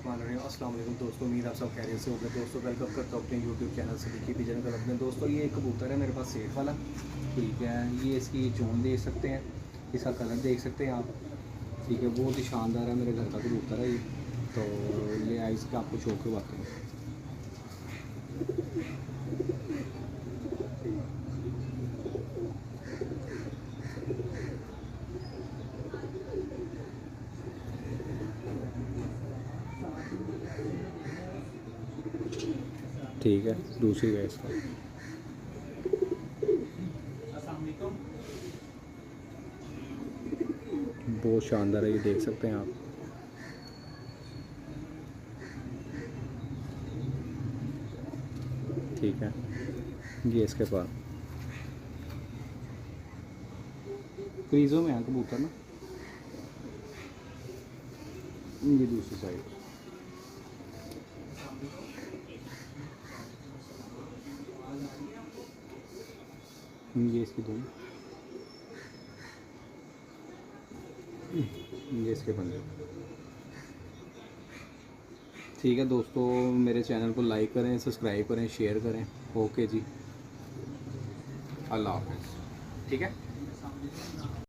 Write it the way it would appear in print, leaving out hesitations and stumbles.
अस्सलाम वालेकुम दोस्तों, उम्मीद आप सब खैरियत से होंगे। दोस्तों वेलकम करता हूँ अपने यूट्यूब चैनल से देखिए पिजन क्लब अपने। दोस्तों ये एक कबूतर है मेरे पास सेठ वाला, ठीक है। ये इसकी चोंच देख सकते हैं, इसका कलर देख सकते हैं आप, ठीक है। बहुत ही शानदार है, मेरे घर का कबूतर है ये। तो ये आई इसका आपको शौक करवाते हैं। ठीक है, दूसरी है इसका। बहुत शानदार है, ये देख सकते हैं आप। ठीक है, ये इसके पास क्रीजों में है कबूतर ना। ये दूसरी साइड, ये इसकी दोनों, ये इसके पंजे। ठीक है दोस्तों, मेरे चैनल को लाइक करें, सब्सक्राइब करें, शेयर करें। ओके जी, अल्लाह हाफ़िज़। ठीक है।